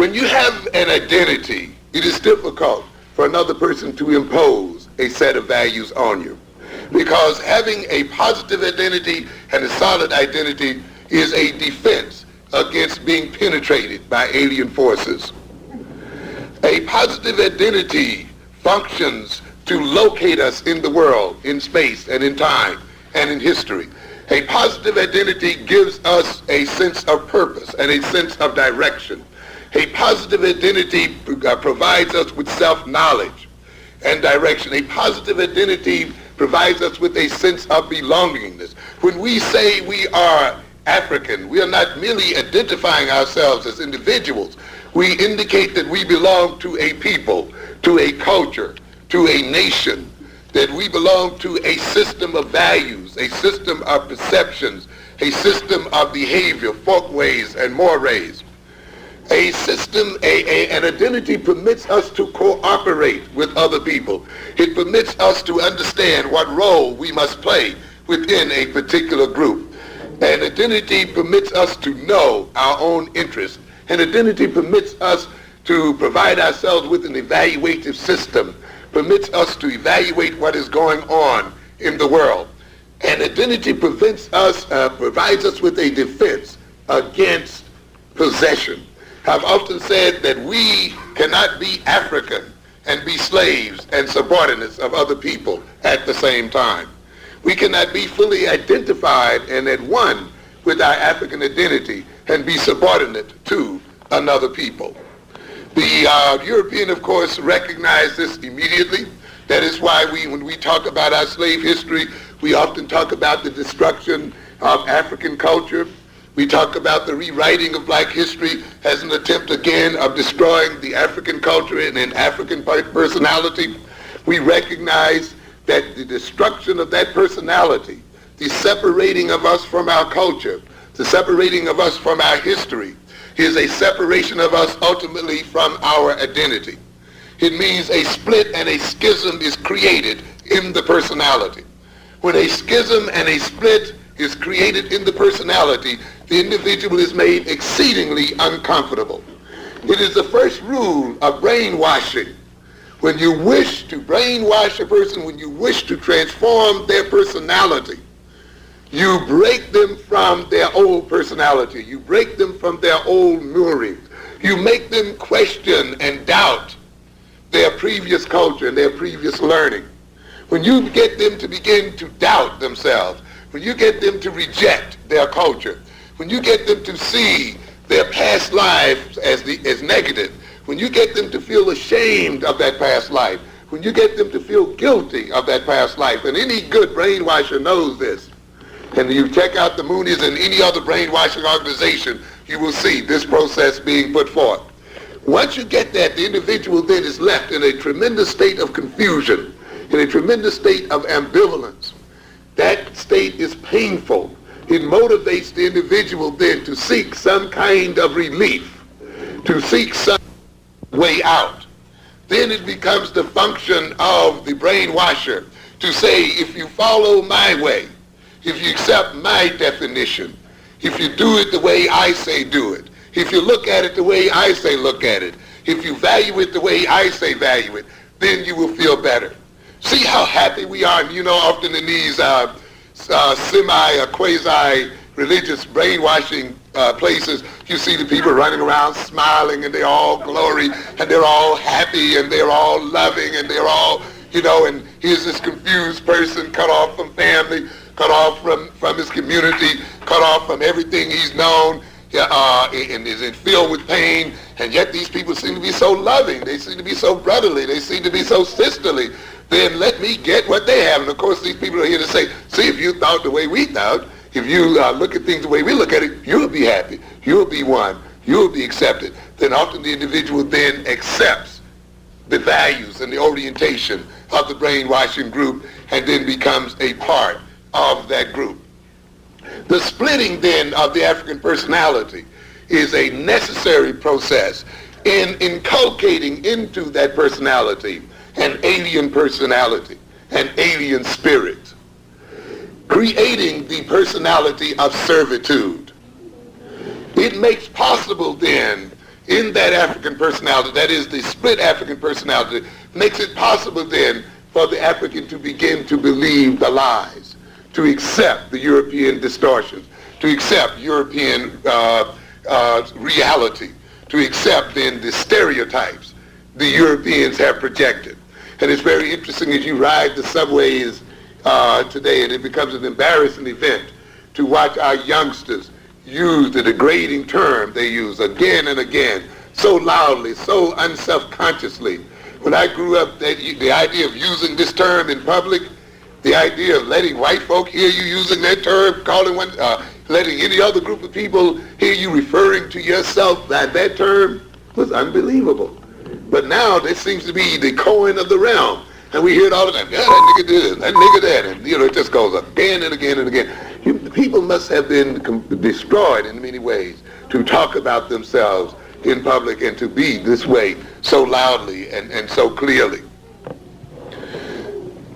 When you have an identity, it is difficult for another person to impose a set of values on you. Because having a positive identity and a solid identity is a defense against being penetrated by alien forces. A positive identity functions to locate us in the world, in space and in time and in history. A positive identity gives us a sense of purpose and a sense of direction. A positive identity provides us with self-knowledge and direction. A positive identity provides us with a sense of belongingness. When we say we are African, we are not merely identifying ourselves as individuals. We indicate that we belong to a people, to a culture, to a nation, that we belong to a system of values, a system of perceptions, a system of behavior, folkways and mores. A system, an identity permits us to cooperate with other people. It permits us to understand what role we must play within a particular group. An identity permits us to know our own interests. An identity permits us to provide ourselves with an evaluative system, permits us to evaluate what is going on in the world. An identity provides us with a defense against possession. I've often said that we cannot be African and be slaves and subordinates of other people at the same time. We cannot be fully identified and at one with our African identity and be subordinate to another people. The European, of course, recognized this immediately. That is why when we talk about our slave history, we often talk about the destruction of African culture. We talk about the rewriting of black history as an attempt again of destroying the African culture and an African personality. We recognize that the destruction of that personality, the separating of us from our culture, the separating of us from our history, is a separation of us ultimately from our identity. It means a split and a schism is created in the personality. When a schism and a split is created in the personality, the individual is made exceedingly uncomfortable. It is the first rule of brainwashing. When you wish to brainwash a person, when you wish to transform their personality, you break them from their old personality. You break them from their old moorings. You make them question and doubt their previous culture and their previous learning. When you get them to begin to doubt themselves, when you get them to reject their culture, when you get them to see their past lives as negative, when you get them to feel ashamed of that past life, when you get them to feel guilty of that past life, and any good brainwasher knows this, and you check out the Moonies and any other brainwashing organization, you will see this process being put forth. Once you get that, the individual then is left in a tremendous state of confusion, in a tremendous state of ambivalence. That state is painful. It motivates the individual then to seek some kind of relief, to seek some way out. Then it becomes the function of the brainwasher to say, if you follow my way, if you accept my definition, if you do it the way I say do it, if you look at it the way I say look at it, if you value it the way I say value it, then you will feel better. See how happy we are. And often in these quasi-religious brainwashing places, you see the people running around smiling, and they're all glory, and they're all happy, and they're all loving, and they're all, and here's this confused person cut off from family, cut off from his community, cut off from everything he's known, and is filled with pain, and yet these people seem to be so loving, they seem to be so brotherly, they seem to be so sisterly. Then let me get what they have. And of course these people are here to say, see, if you thought the way we thought, if you look at things the way we look at it, you'll be happy, you'll be one, you'll be accepted. Then often the individual then accepts the values and the orientation of the brainwashing group and then becomes a part of that group. The splitting then of the African personality is a necessary process in inculcating into that personality an alien personality, an alien spirit, creating the personality of servitude. It makes possible then in that African personality, that is the split African personality, makes it possible then for the African to begin to believe the lies, to accept the European distortions, to accept European reality, to accept then the stereotypes the Europeans have projected. And it's very interesting as you ride the subways today, and it becomes an embarrassing event to watch our youngsters use the degrading term they use again and again, so loudly, so unself-consciously. When I grew up, the idea of using this term in public, the idea of letting white folk hear you using that term, calling one, letting any other group of people hear you referring to yourself by that term, was unbelievable. But now this seems to be the coin of the realm. And we hear it all the time. Yeah, that nigga this, that nigga that. And, it just goes again and again and again. People must have been destroyed in many ways to talk about themselves in public and to be this way so loudly and so clearly.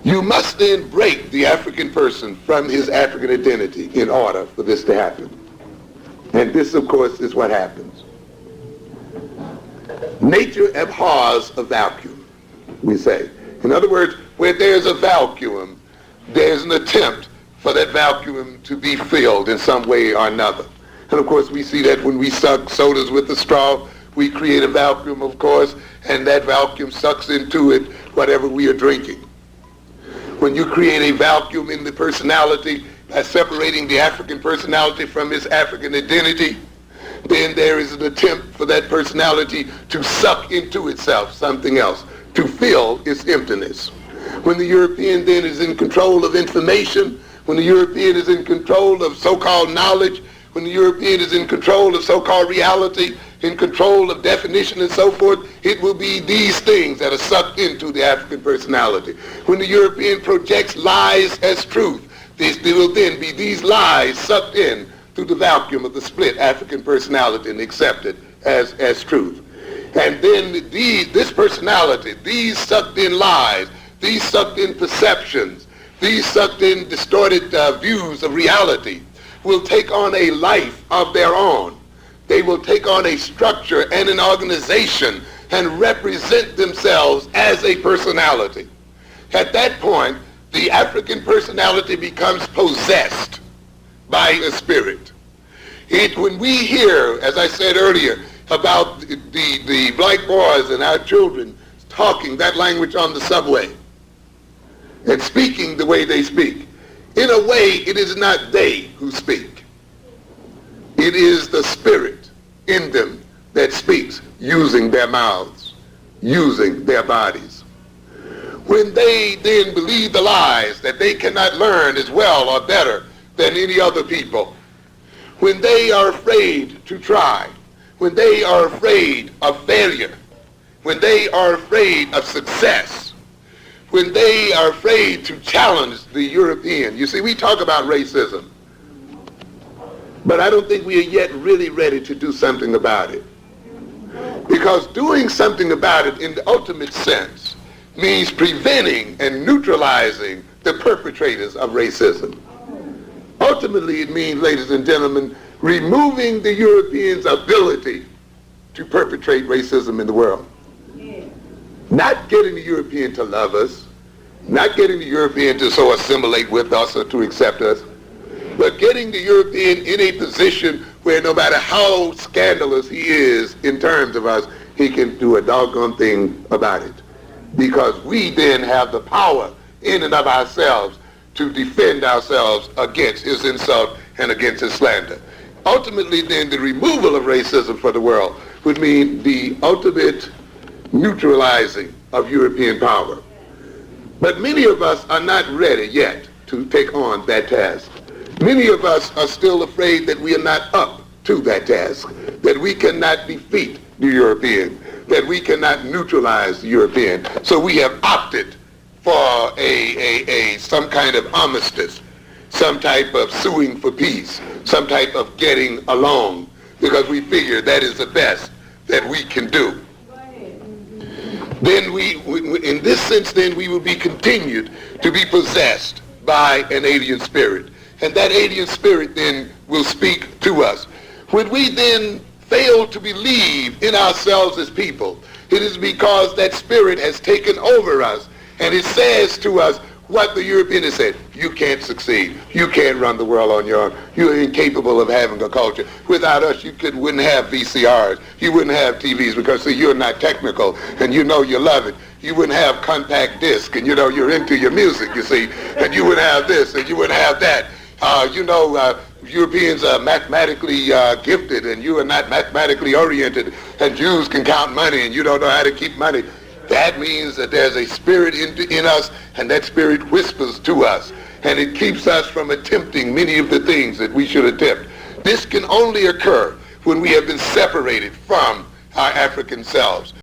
You must then break the African person from his African identity in order for this to happen. And this, of course, is what happens. Nature abhors a vacuum, we say. In other words, where there's a vacuum, there's an attempt for that vacuum to be filled in some way or another. And of course, we see that when we suck sodas with a straw, we create a vacuum, of course, and that vacuum sucks into it whatever we are drinking. When you create a vacuum in the personality by separating the African personality from its African identity, then there is an attempt for that personality to suck into itself something else, to fill its emptiness. When the European then is in control of information, when the European is in control of so-called knowledge, when the European is in control of so-called reality, in control of definition and so forth, it will be these things that are sucked into the African personality. When the European projects lies as truth, there will then be these lies sucked in through the vacuum of the split African personality and accepted as truth. And then this personality, these sucked in lies, these sucked in perceptions, these sucked in distorted views of reality will take on a life of their own. They will take on a structure and an organization and represent themselves as a personality. At that point, the African personality becomes possessed by a spirit. When we hear, as I said earlier, about the black boys and our children talking that language on the subway and speaking the way they speak, in a way it is not they who speak. It is the spirit in them that speaks using their mouths, using their bodies. When they then believe the lies that they cannot learn as well or better than any other people, when they are afraid to try, when they are afraid of failure, when they are afraid of success, when they are afraid to challenge the European. You see, we talk about racism, but I don't think we are yet really ready to do something about it. Because doing something about it in the ultimate sense means preventing and neutralizing the perpetrators of racism. Ultimately, it means, ladies and gentlemen, removing the Europeans' ability to perpetrate racism in the world. Not getting the European to love us, not getting the European to so assimilate with us or to accept us, but getting the European in a position where no matter how scandalous he is in terms of us, he can do a doggone thing about it. Because we then have the power in and of ourselves to defend ourselves against his insult and against his slander. Ultimately, then, the removal of racism for the world would mean the ultimate neutralizing of European power. But many of us are not ready yet to take on that task. Many of us are still afraid that we are not up to that task, that we cannot defeat the European, that we cannot neutralize the European. So we have opted for some kind of armistice, some type of suing for peace, some type of getting along, because we figure that is the best that we can do. Then in this sense, then we will be continued to be possessed by an alien spirit. And that alien spirit then will speak to us. When we then fail to believe in ourselves as people, it is because that spirit has taken over us, and it says to us what the European has said: you can't succeed. You can't run the world on your own. You're incapable of having a culture. Without us, you wouldn't have VCRs. You wouldn't have TVs because, see, you're not technical, and you know you love it. You wouldn't have compact disc, and you know you're into your music, you see, and you wouldn't have this, and you wouldn't have that. Europeans are mathematically gifted, and you are not mathematically oriented, and Jews can count money, and you don't know how to keep money. That means that there's a spirit in us, and that spirit whispers to us, and it keeps us from attempting many of the things that we should attempt. This can only occur when we have been separated from our African selves.